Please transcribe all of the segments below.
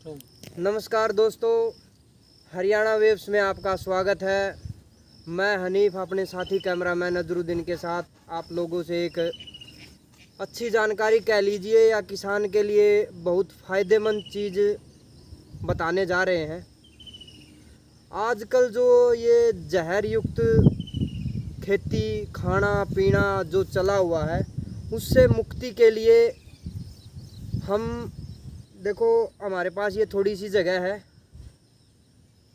नमस्कार दोस्तों, हरियाणा वेव्स में आपका स्वागत है। मैं हनीफ अपने साथी कैमरामैन नजरुद्दीन के साथ आप लोगों से एक अच्छी जानकारी कह लीजिए या किसान के लिए बहुत फ़ायदेमंद चीज़ बताने जा रहे हैं। आजकल जो ये जहर युक्त खेती खाना पीना जो चला हुआ है, उससे मुक्ति के लिए हम देखो, हमारे पास ये थोड़ी सी जगह है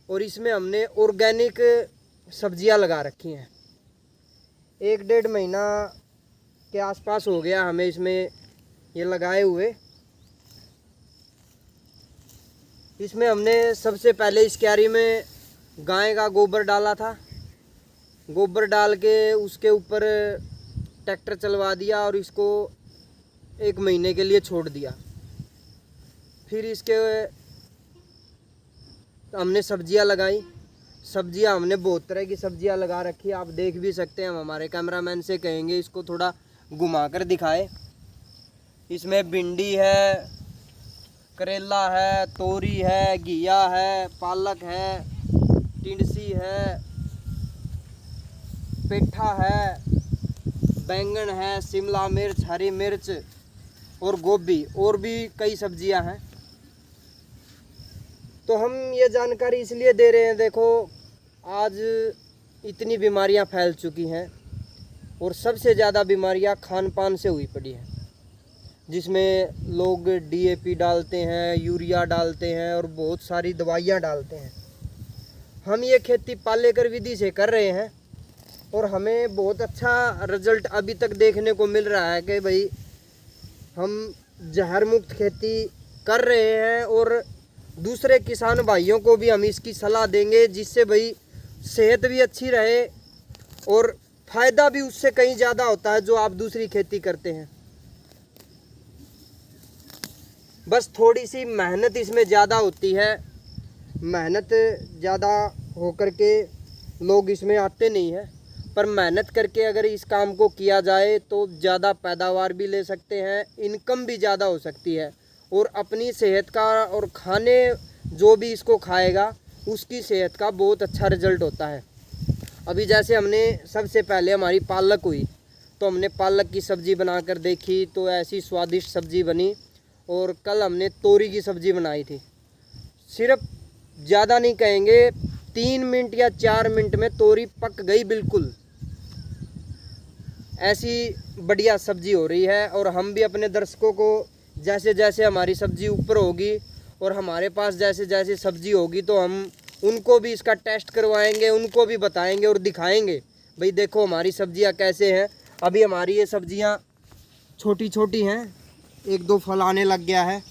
और इसमें हमने ऑर्गेनिक सब्जियां लगा रखी हैं। 1-1.5 महीना के आसपास हो गया हमें इसमें ये लगाए हुए। इसमें हमने सबसे पहले इस क्यारी में गाय का गोबर डाला था। गोबर डाल के उसके ऊपर ट्रैक्टर चलवा दिया और इसको 1 महीने के लिए छोड़ दिया। फिर इसके हमने सब्जियां लगाई। सब्जियां हमने बहुत तरह की सब्जियां लगा रखी, आप देख भी सकते हैं। हम हमारे कैमरामैन से कहेंगे इसको थोड़ा घुमा कर दिखाए। इसमें भिंडी है, करेला है, तोरी है, घिया है, पालक है, टिंडसी है, पेठा है, बैंगन है, शिमला मिर्च, हरी मिर्च और गोभी और भी कई सब्जियां हैं। तो हम ये जानकारी इसलिए दे रहे हैं, देखो आज इतनी बीमारियां फैल चुकी हैं और सबसे ज़्यादा बीमारियां खान पान से हुई पड़ी हैं, जिसमें लोग DAP डालते हैं, यूरिया डालते हैं और बहुत सारी दवाइयां डालते हैं। हम ये खेती पालेकर विधि से कर रहे हैं और हमें बहुत अच्छा रिजल्ट अभी तक देखने को मिल रहा है कि भाई हम जहर मुक्त खेती कर रहे हैं और दूसरे किसान भाइयों को भी हम इसकी सलाह देंगे, जिससे भाई सेहत भी अच्छी रहे और फ़ायदा भी उससे कहीं ज़्यादा होता है जो आप दूसरी खेती करते हैं। बस थोड़ी सी मेहनत इसमें ज़्यादा होती है। मेहनत ज़्यादा होकर के लोग इसमें आते नहीं हैं, पर मेहनत करके अगर इस काम को किया जाए तो ज़्यादा पैदावार भी ले सकते हैं, इनकम भी ज़्यादा हो सकती है और अपनी सेहत का और खाने जो भी इसको खाएगा उसकी सेहत का बहुत अच्छा रिजल्ट होता है। अभी जैसे हमने सबसे पहले हमारी पालक हुई तो हमने पालक की सब्ज़ी बनाकर देखी तो ऐसी स्वादिष्ट सब्ज़ी बनी। और कल हमने तोरी की सब्ज़ी बनाई थी। सिर्फ ज़्यादा नहीं कहेंगे, 3 मिनट या 4 मिनट में तोरी पक गई बिल्कुल। ऐसी बढ़िया सब्ज़ी हो रही है और हम भी अपने दर्शकों को जैसे जैसे हमारी सब्ज़ी ऊपर होगी और हमारे पास जैसे जैसे सब्ज़ी होगी तो हम उनको भी इसका टेस्ट करवाएंगे, उनको भी बताएंगे और दिखाएंगे भाई देखो हमारी सब्ज़ियां कैसे हैं। अभी हमारी ये सब्ज़ियां छोटी छोटी हैं, 1-2 फल आने लग गया है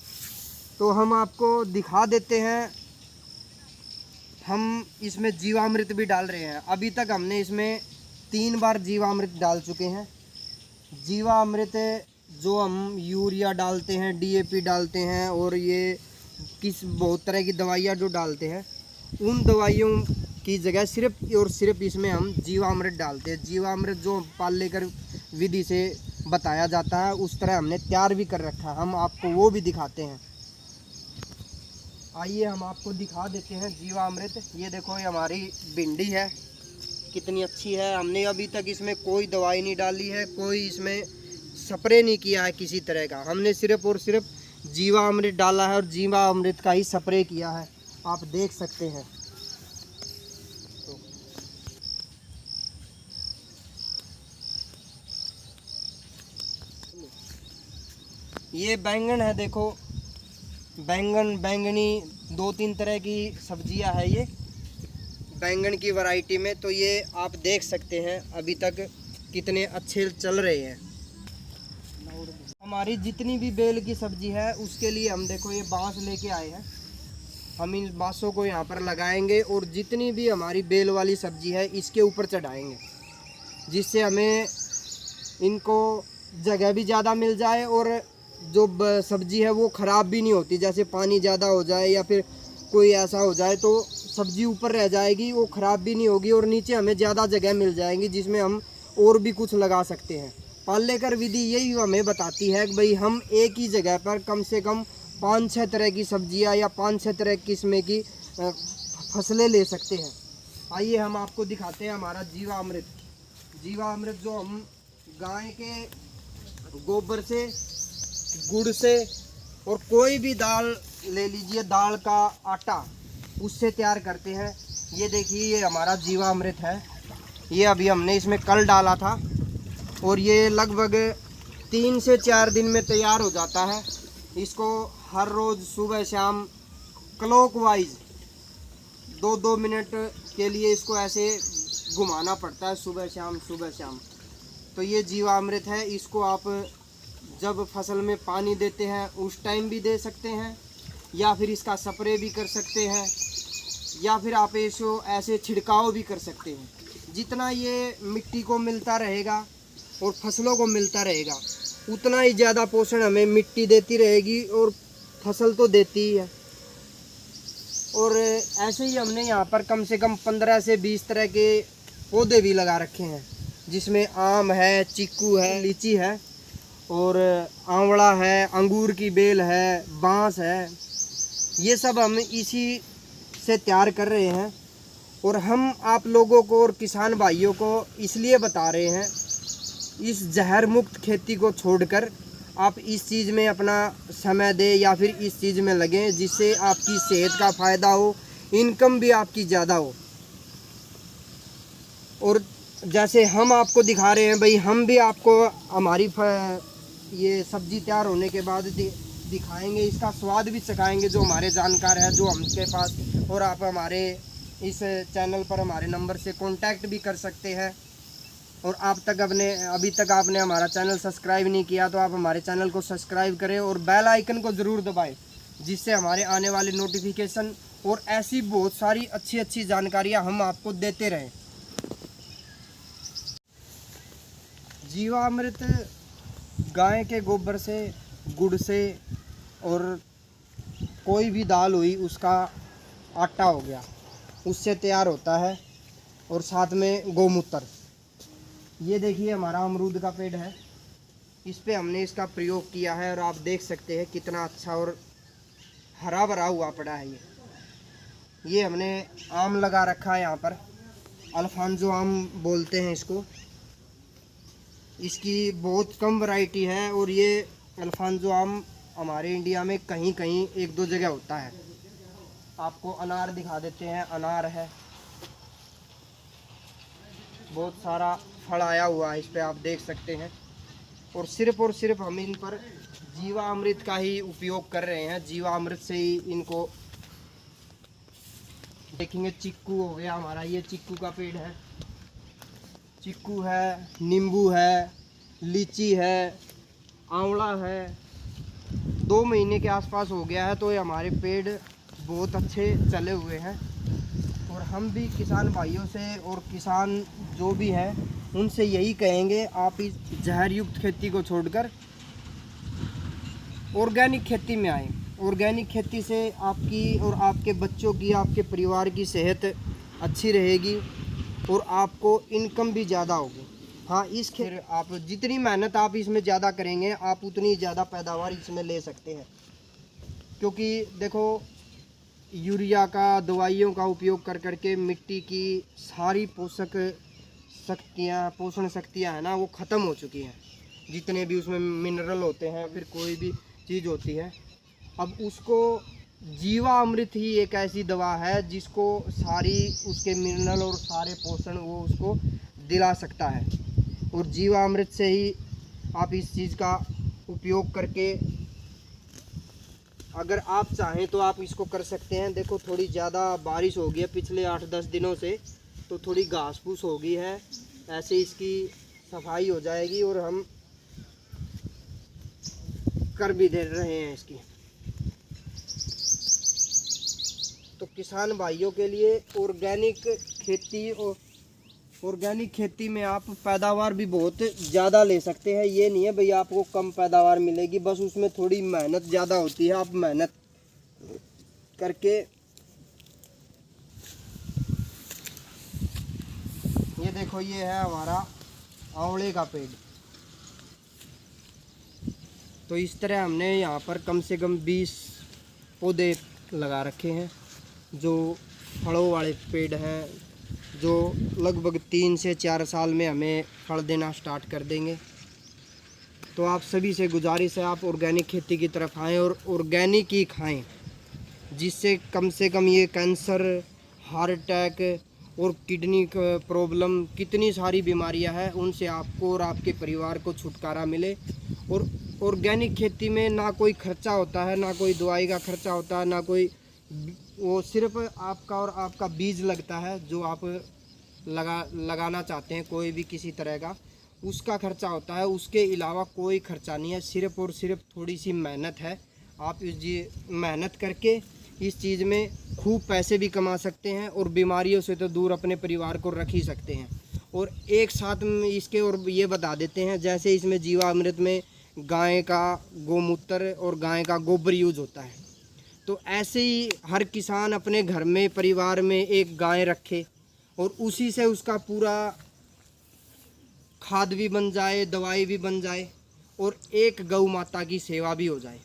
तो हम आपको दिखा देते हैं। हम इसमें जीवामृत भी डाल रहे हैं। अभी तक हमने इसमें 3 बार जीवामृत डाल चुके हैं। जीवामृत जो हम यूरिया डालते हैं, DAP डालते हैं और ये बहुत तरह की दवाइयाँ जो डालते हैं, उन दवाइयों की जगह सिर्फ और सिर्फ इसमें हम जीवामृत डालते हैं। जीवामृत जो पालेकर विधि से बताया जाता है उस तरह हमने तैयार भी कर रखा है, हम आपको वो भी दिखाते हैं। आइए हम आपको दिखा देते हैं जीवामृत। ये देखो, ये हमारी भिंडी है, कितनी अच्छी है। हमने अभी तक इसमें कोई दवाई नहीं डाली है, कोई इसमें स्प्रे नहीं किया है किसी तरह का। हमने सिर्फ और सिर्फ जीवामृत डाला है और जीवामृत का ही स्प्रे किया है, आप देख सकते हैं। ये बैंगन है, देखो बैंगन बैंगनी 2-3 तरह की सब्जियां है ये बैंगन की वैरायटी में। तो ये आप देख सकते हैं अभी तक कितने अच्छे चल रहे हैं। हमारी जितनी भी बेल की सब्जी है उसके लिए हम देखो ये बांस लेके आए हैं। हम इन बांसों को यहाँ पर लगाएंगे और जितनी भी हमारी बेल वाली सब्जी है इसके ऊपर चढ़ाएंगे, जिससे हमें इनको जगह भी ज़्यादा मिल जाए और जो सब्जी है वो ख़राब भी नहीं होती। जैसे पानी ज़्यादा हो जाए या फिर कोई ऐसा हो जाए तो सब्जी ऊपर रह जाएगी, वो ख़राब भी नहीं होगी और नीचे हमें ज़्यादा जगह मिल जाएगी जिसमें हम और भी कुछ लगा सकते हैं। पालेकर विधि यही हमें बताती है कि भाई हम एक ही जगह पर कम से कम 5-6 तरह की सब्जियां या 5-6 तरह किस्म की फसलें ले सकते हैं। आइए हम आपको दिखाते हैं हमारा जीवामृत। जीवामृत जो हम गाय के गोबर से, गुड़ से और कोई भी दाल ले लीजिए, दाल का आटा, उससे तैयार करते हैं। ये देखिए, ये हमारा जीवामृत है। ये अभी हमने इसमें कल डाला था और ये लगभग 3 से 4 दिन में तैयार हो जाता है। इसको हर रोज़ सुबह शाम क्लॉकवाइज 2-2 मिनट के लिए इसको ऐसे घुमाना पड़ता है, सुबह शाम। तो ये जीवामृत है। इसको आप जब फसल में पानी देते हैं उस टाइम भी दे सकते हैं, या फिर इसका स्प्रे भी कर सकते हैं, या फिर आप इसको ऐसे छिड़काव भी कर सकते हैं। जितना ये मिट्टी को मिलता रहेगा और फसलों को मिलता रहेगा, उतना ही ज़्यादा पोषण हमें मिट्टी देती रहेगी और फसल तो देती ही है। और ऐसे ही हमने यहाँ पर कम से कम 15 से 20 तरह के पौधे भी लगा रखे हैं, जिसमें आम है, चीकू है, लीची है और आंवला है, अंगूर की बेल है, बांस है। ये सब हम इसी से तैयार कर रहे हैं और हम आप लोगों को और किसान भाइयों को इसलिए बता रहे हैं, इस जहर मुक्त खेती को छोड़कर आप इस चीज़ में अपना समय दें या फिर इस चीज़ में लगें, जिससे आपकी सेहत का फ़ायदा हो, इनकम भी आपकी ज़्यादा हो। और जैसे हम आपको दिखा रहे हैं भाई, हम भी आपको हमारी ये सब्ज़ी तैयार होने के बाद दिखाएंगे, इसका स्वाद भी चखाएंगे, जो हमारे जानकार है, जो हमके पास। और आप हमारे इस चैनल पर हमारे नंबर से कांटेक्ट भी कर सकते हैं। और अभी तक आपने हमारा चैनल सब्सक्राइब नहीं किया तो आप हमारे चैनल को सब्सक्राइब करें और बेल आइकन को ज़रूर दबाएं, जिससे हमारे आने वाले नोटिफिकेशन और ऐसी बहुत सारी अच्छी जानकारियां हम आपको देते रहें। जीवामृत गाय के गोबर से, गुड़ से और कोई भी दाल हुई, उसका आटा हो गया, उससे तैयार होता है। और साथ में गोमूत्र। ये देखिए हमारा अमरूद का पेड़ है, इस पे हमने इसका प्रयोग किया है और आप देख सकते हैं कितना अच्छा और हरा भरा हुआ पड़ा है। ये हमने आम लगा रखा है यहाँ पर, अल्फांसो आम बोलते हैं इसको। इसकी बहुत कम वैरायटी है और ये अल्फांसो आम हमारे इंडिया में कहीं 1-2 जगह होता है। आपको अनार दिखा देते हैं, अनार है, बहुत सारा फल आया हुआ है, इस पे आप देख सकते हैं। और सिर्फ हम इन पर जीवामृत का ही उपयोग कर रहे हैं, जीवामृत से ही इनको देखेंगे। चिक्कू हो गया हमारा, ये चिक्कू का पेड़ है, चिक्कू है, नींबू है, लीची है, आंवला है। 2 महीने के आसपास हो गया है, तो ये हमारे पेड़ बहुत अच्छे चले हुए हैं। और हम भी किसान भाइयों से और किसान जो भी हैं उनसे यही कहेंगे, आप इस जहर युक्त खेती को छोड़कर ऑर्गेनिक खेती में आएँ। ऑर्गेनिक खेती से आपकी और आपके बच्चों की, आपके परिवार की सेहत अच्छी रहेगी और आपको इनकम भी ज़्यादा होगी। हाँ, फिर आप जितनी मेहनत आप इसमें ज़्यादा करेंगे, आप उतनी ज़्यादा पैदावार इसमें ले सकते हैं। क्योंकि देखो, यूरिया का, दवाइयों का उपयोग कर के मिट्टी की सारी पोषण शक्तियाँ है ना, वो ख़त्म हो चुकी हैं। जितने भी उसमें मिनरल होते हैं, फिर कोई भी चीज़ होती है, अब उसको जीवामृत ही एक ऐसी दवा है जिसको सारी उसके मिनरल और सारे पोषण वो उसको दिला सकता है। और जीवामृत से ही आप इस चीज़ का उपयोग करके, अगर आप चाहें तो आप इसको कर सकते हैं। देखो, थोड़ी ज़्यादा बारिश हो गई है पिछले 8-10 दिनों से, तो थोड़ी घास फूस हो गई है, ऐसे इसकी सफाई हो जाएगी और हम कर भी दे रहे हैं इसकी। तो किसान भाइयों के लिए ऑर्गेनिक खेती में आप पैदावार भी बहुत ज़्यादा ले सकते हैं। ये नहीं है भाई आपको कम पैदावार मिलेगी, बस उसमें थोड़ी मेहनत ज़्यादा होती है। आप मेहनत करके, ये देखो, ये है हमारा आंवले का पेड़। तो इस तरह हमने यहाँ पर कम से कम 20 पौधे लगा रखे हैं जो फलों वाले पेड़ हैं, जो लगभग 3 से 4 साल में हमें फल देना स्टार्ट कर देंगे। तो आप सभी से गुजारिश है, आप ऑर्गेनिक खेती की तरफ आएँ और ऑर्गेनिक ही खाएं, जिससे कम से कम ये कैंसर, हार्ट अटैक और किडनी प्रॉब्लम, कितनी सारी बीमारियां हैं, उनसे आपको और आपके परिवार को छुटकारा मिले। और ऑर्गेनिक खेती में ना कोई खर्चा होता है, ना कोई दवाई का खर्चा होता है, ना कोई, वो सिर्फ आपका और आपका बीज लगता है जो आप लगाना चाहते हैं, कोई भी किसी तरह का उसका खर्चा होता है। उसके अलावा कोई खर्चा नहीं है, सिर्फ और सिर्फ थोड़ी सी मेहनत है। आप मेहनत करके इस चीज़ में खूब पैसे भी कमा सकते हैं और बीमारियों से तो दूर अपने परिवार को रख ही सकते हैं। और एक साथ में इसके और ये बता देते हैं, जैसे इसमें जीवामृत में गाय का गोमूत्र और गाय का गोबर यूज होता है, तो ऐसे ही हर किसान अपने घर में, परिवार में एक गाय रखे और उसी से उसका पूरा खाद भी बन जाए, दवाई भी बन जाए और एक गौ माता की सेवा भी हो जाए।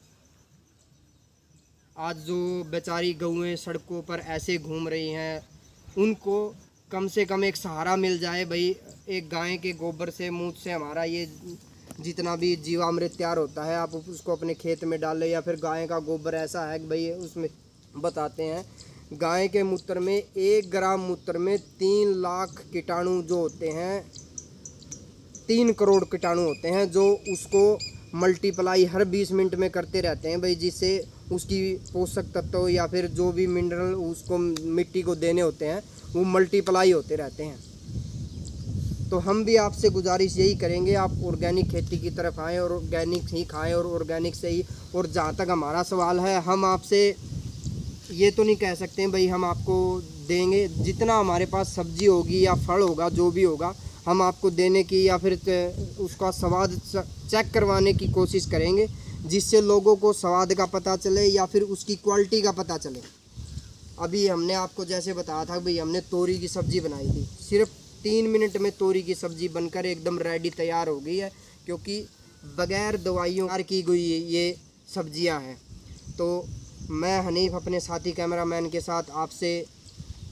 आज जो बेचारी गौएं सड़कों पर ऐसे घूम रही हैं, उनको कम से कम एक सहारा मिल जाए। भाई एक गाय के गोबर से, मूत्र से हमारा ये जितना भी जीवामृत तैयार होता है, आप उसको अपने खेत में डालें। या फिर गाय का गोबर ऐसा है कि भाई उसमें बताते हैं, गाय के मूत्र में 1 ग्राम मूत्र में 3 लाख कीटाणु जो होते हैं, 3 करोड़ कीटाणु होते हैं, जो उसको मल्टीप्लाई हर 20 मिनट में करते रहते हैं भाई, जिससे उसकी पोषक तत्व या फिर जो भी मिनरल उसको मिट्टी को देने होते हैं वो मल्टीप्लाई होते रहते हैं। तो हम भी आपसे गुजारिश यही करेंगे, आप ऑर्गेनिक खेती की तरफ आएँ और ऑर्गेनिक ही खाएं और ऑर्गेनिक से ही। और जहाँ तक हमारा सवाल है, हम आपसे ये तो नहीं कह सकते हैं भाई हम आपको देंगे, जितना हमारे पास सब्जी होगी या फल होगा, जो भी होगा, हम आपको देने की या फिर उसका स्वाद चेक करवाने की कोशिश करेंगे, जिससे लोगों को स्वाद का पता चले या फिर उसकी क्वालिटी का पता चले। अभी हमने आपको जैसे बताया था भाई, हमने तोरी की सब्ज़ी बनाई थी, सिर्फ 3 मिनट में तोरी की सब्ज़ी बनकर एकदम रेडी तैयार हो गई है, क्योंकि बग़ैर दवाइयों की गई ये सब्जियां हैं। तो मैं हनीफ अपने साथी कैमरामैन के साथ आपसे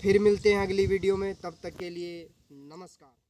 फिर मिलते हैं अगली वीडियो में, तब तक के लिए नमस्कार।